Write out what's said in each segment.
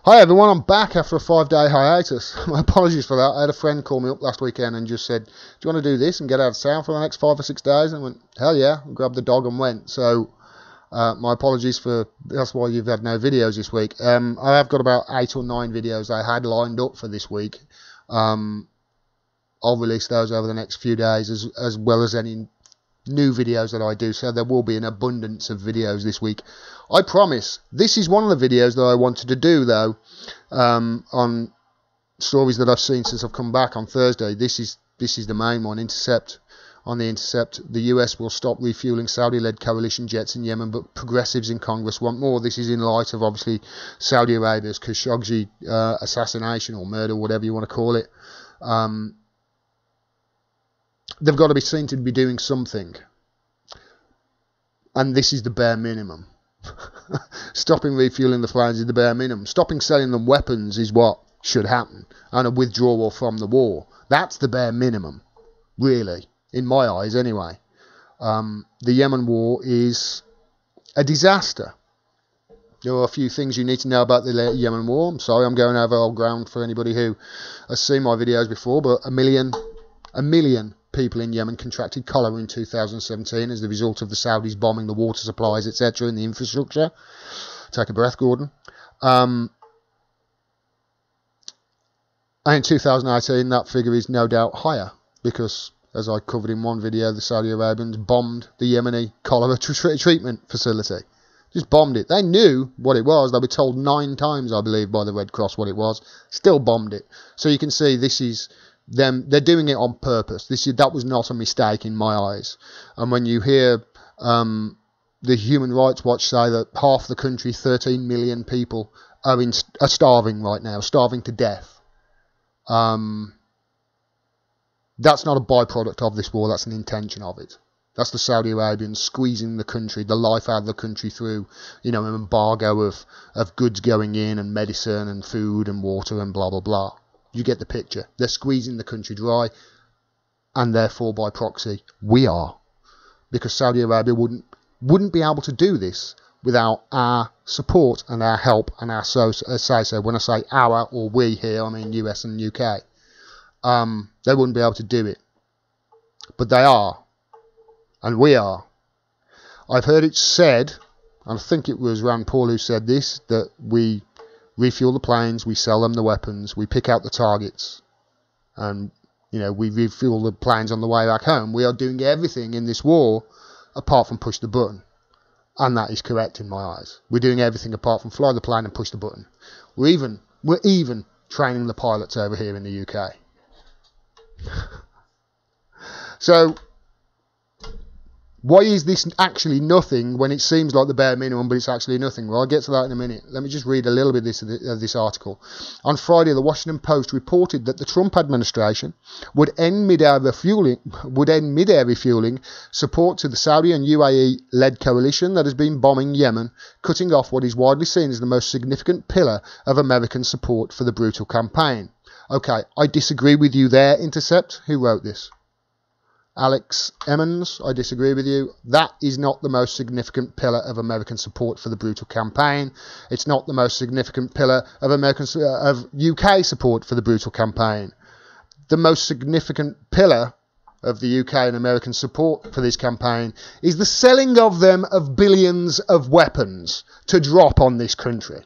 Hi everyone, I'm back after a 5-day hiatus. My apologies for that. I had a friend call me up last weekend and just said, do you want to do this and get out of town for the next 5 or 6 days? And I went, hell yeah, and grabbed the dog and went. So my apologies for, that's why you've had no videos this week. I have got about 8 or 9 videos I had lined up for this week. I'll release those over the next few days as well as any new videos that I do, so there will be an abundance of videos this week, I promise. This is one of the videos that I wanted to do though, on stories that I've seen since I've come back on Thursday. This is the main one. On the Intercept, the US will stop refueling Saudi-led coalition jets in Yemen, but progressives in Congress want more. This is in light of obviously Saudi Arabia's Khashoggi assassination or murder, whatever you want to call it. They've got to be seen to be doing something. And this is the bare minimum. Stopping refueling the planes is the bare minimum. Stopping selling them weapons is what should happen. And a withdrawal from the war. That's the bare minimum. Really. In my eyes, anyway. The Yemen war is a disaster. There are a few things you need to know about the Yemen war. I'm sorry, I'm going over old ground for anybody who has seen my videos before, but a million people in Yemen contracted cholera in 2017 as the result of the Saudis bombing the water supplies, etc., and the infrastructure. Take a breath, Gordon. And in 2018, that figure is no doubt higher because, as I covered in one video, the Saudi Arabians bombed the Yemeni cholera treatment facility. Just bombed it. They knew what it was. They were told 9 times, I believe, by the Red Cross what it was. Still bombed it. So you can see this is them. They're doing it on purpose. That was not a mistake in my eyes. And when you hear the Human Rights Watch say that half the country, 13 million people, are starving right now, starving to death. That's not a byproduct of this war. That's an intention of it. That's the Saudi Arabians squeezing the country, the life out of the country through, an embargo of goods going in and medicine and food and water and blah, blah, blah. You get the picture. They're squeezing the country dry, and therefore, by proxy, we are. Because Saudi Arabia wouldn't be able to do this without our support and our help and our say-so. When I say our or we here, I mean US and UK. They wouldn't be able to do it. But they are. And we are. I've heard it said, and I think it was Rand Paul who said this, that we refuel the planes, we sell them the weapons, we pick out the targets, and we refuel the planes on the way back home. We are doing everything in this war apart from push the button, and that is correct in my eyes. We're doing everything apart from fly the plane and push the button. We're even training the pilots over here in the UK. So why is this actually nothing when it seems like the bare minimum, but it's actually nothing? Well, I'll get to that in a minute. Let me just read a little bit of this article. On Friday, the Washington Post reported that the Trump administration would end mid-air refueling support to the Saudi and UAE-led coalition that has been bombing Yemen, cutting off what is widely seen as the most significant pillar of American support for the brutal campaign. Okay, I disagree with you there, Intercept. Who wrote this? Alex Emmons, I disagree with you. That is not the most significant pillar of American support for the brutal campaign. It's not the most significant pillar of UK support for the brutal campaign. The most significant pillar of the UK and American support for this campaign is the selling of them of billions of weapons to drop on this country,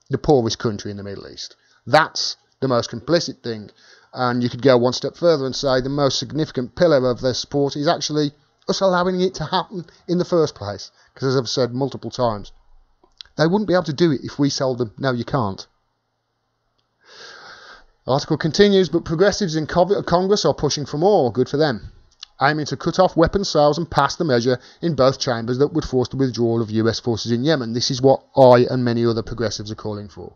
the poorest country in the Middle East. That's the most complicit thing. And you could go one step further and say the most significant pillar of their support is actually us allowing it to happen in the first place. Because as I've said multiple times, they wouldn't be able to do it if we sold them. No, you can't. The article continues, but progressives in Congress are pushing for more. Good for them. Aiming to cut off weapons sales and pass the measure in both chambers that would force the withdrawal of US forces in Yemen. This is what I and many other progressives are calling for.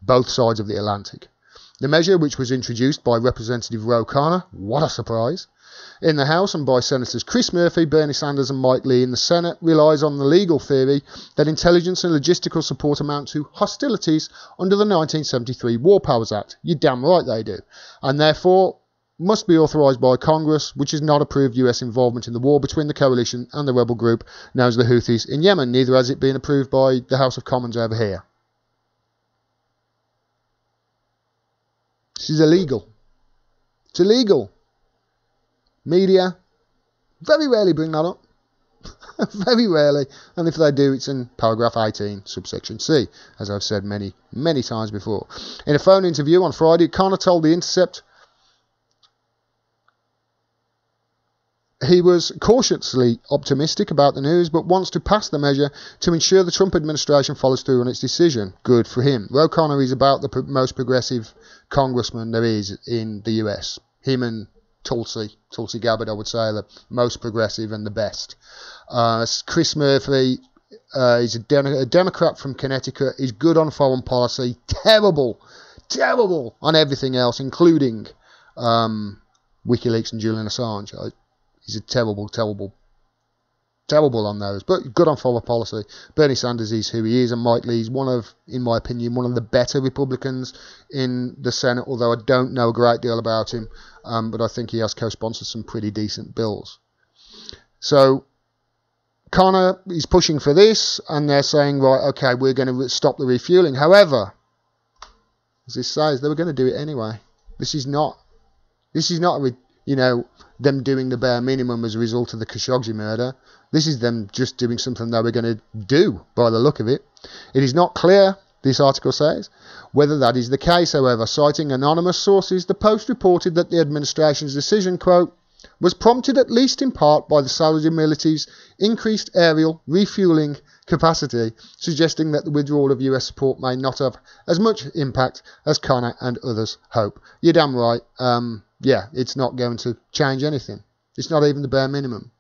Both sides of the Atlantic. The measure, which was introduced by Representative Ro Khanna, what a surprise, in the House and by Senators Chris Murphy, Bernie Sanders and Mike Lee in the Senate, relies on the legal theory that intelligence and logistical support amount to hostilities under the 1973 War Powers Act. You're damn right they do. And therefore must be authorised by Congress, which has not approved US involvement in the war between the coalition and the rebel group known as the Houthis in Yemen. Neither has it been approved by the House of Commons over here. This is illegal. It's illegal. Media very rarely bring that up. Very rarely. And if they do, it's in paragraph 18, subsection C, as I've said many, many times before. In a phone interview on Friday, Connor told The Intercept he was cautiously optimistic about the news, but wants to pass the measure to ensure the Trump administration follows through on its decision. Good for him. Ro Connor is about the most progressive congressman there is in the US. Him and Tulsi Gabbard, I would say, are the most progressive and the best. Chris Murphy is a Democrat from Connecticut. He's good on foreign policy. Terrible on everything else, including WikiLeaks and Julian Assange. He's a terrible on those, but good on foreign policy. Bernie Sanders is who he is, and Mike Lee is in my opinion, one of the better Republicans in the Senate, although I don't know a great deal about him, but I think he has co-sponsored some pretty decent bills. So Connor is pushing for this, and they're saying, right, okay, we're going to stop the refueling. However, as this says, they were going to do it anyway. This is not them doing the bare minimum as a result of the Khashoggi murder. This is them just doing something they were going to do, by the look of it. It is not clear, this article says, whether that is the case. However, citing anonymous sources, the Post reported that the administration's decision, quote, was prompted at least in part by the Saudi military's increased aerial refueling capacity, suggesting that the withdrawal of US support may not have as much impact as Connor and others hope. You're damn right. Yeah, it's not going to change anything. It's not even the bare minimum.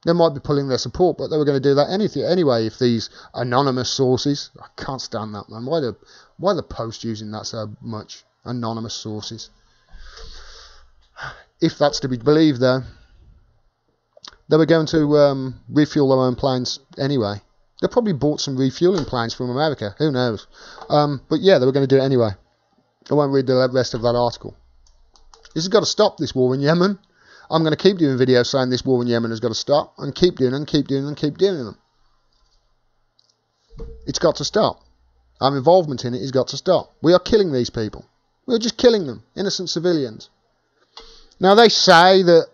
They might be pulling their support, but they were going to do that anyway if these anonymous sources... I can't stand that, man. Why the Post using that so much? Anonymous sources. If that's to be believed, though, they were going to refuel their own planes anyway. They probably bought some refueling planes from America. Who knows? But yeah, they were going to do it anyway. I won't read the rest of that article. This has got to stop, this war in Yemen. I'm going to keep doing videos saying this war in Yemen has got to stop, and keep doing them, keep doing them, keep doing them. It's got to stop. Our involvement in it has got to stop. We are killing these people. We're just killing them, innocent civilians. Now they say that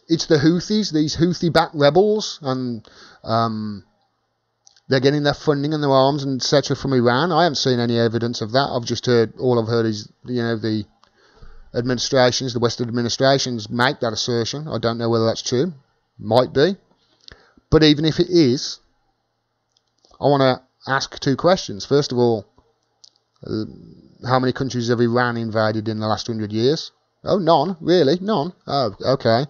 it's the Houthis, these Houthi-backed rebels, and they're getting their funding and their arms and etc. from Iran. I haven't seen any evidence of that. All I've heard is, the administrations, the Western administrations make that assertion. I don't know whether that's true. Might be. But even if it is, I want to ask two questions. First of all, how many countries have Iran invaded in the last 100 years? Oh, none. Really? None? Oh, okay.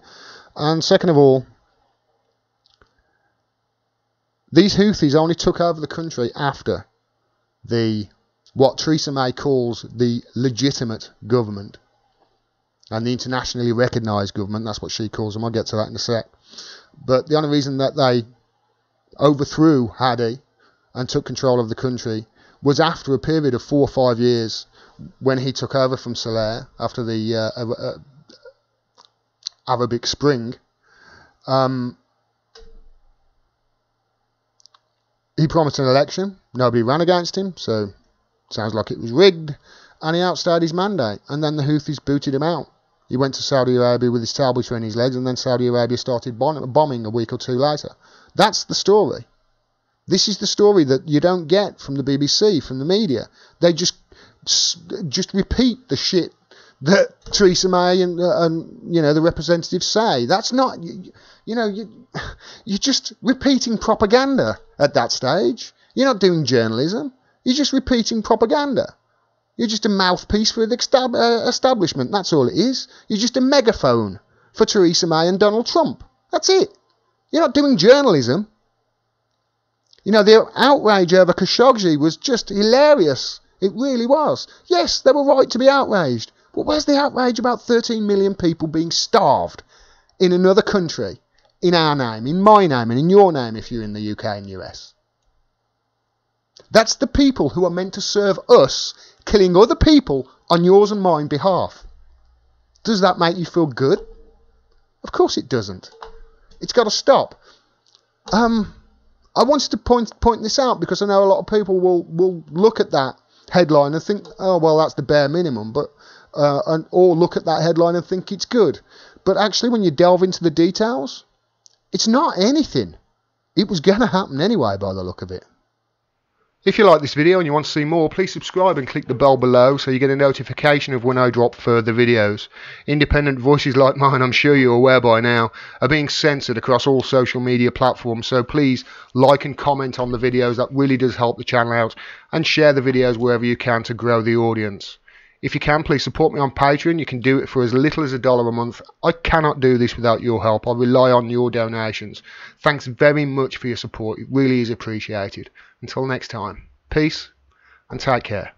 And second of all, these Houthis only took over the country after what Theresa May calls the legitimate government. And the internationally recognised government, that's what she calls them. I'll get to that in a sec. But the only reason that they overthrew Hadi and took control of the country was after a period of 4 or 5 years when he took over from Saleh after the Arabic Spring. He promised an election. Nobody ran against him, so sounds like it was rigged. And he outstayed his mandate. And then the Houthis booted him out. He went to Saudi Arabia with his tail between his legs, and then Saudi Arabia started bombing a week or two later. That's the story. This is the story that you don't get from the BBC, from the media. They just repeat the shit that Theresa May and the representatives say. That's not, you're just repeating propaganda at that stage. You're not doing journalism. You're just repeating propaganda. You're just a mouthpiece for the establishment. That's all it is. You're just a megaphone for Theresa May and Donald Trump. That's it. You're not doing journalism. The outrage over Khashoggi was just hilarious. It really was. Yes, they were right to be outraged. But where's the outrage about 13 million people being starved in another country, in our name, in my name, and in your name if you're in the UK and US? That's the people who are meant to serve us, killing other people on yours and mine behalf. Does that make you feel good? Of course it doesn't. It's got to stop. I wanted to point this out because I know a lot of people will look at that headline and think, oh, well, that's the bare minimum. But or look at that headline and think it's good. But actually, when you delve into the details, it's not anything. It was going to happen anyway by the look of it. If you like this video and you want to see more, please subscribe and click the bell below so you get a notification of when I drop further videos. Independent voices like mine, I'm sure you're aware by now, are being censored across all social media platforms, so please like and comment on the videos. That really does help the channel out, and share the videos wherever you can to grow the audience. If you can, please support me on Patreon. You can do it for as little as $1 a month. I cannot do this without your help. I rely on your donations. Thanks very much for your support. It really is appreciated. Until next time, peace and take care.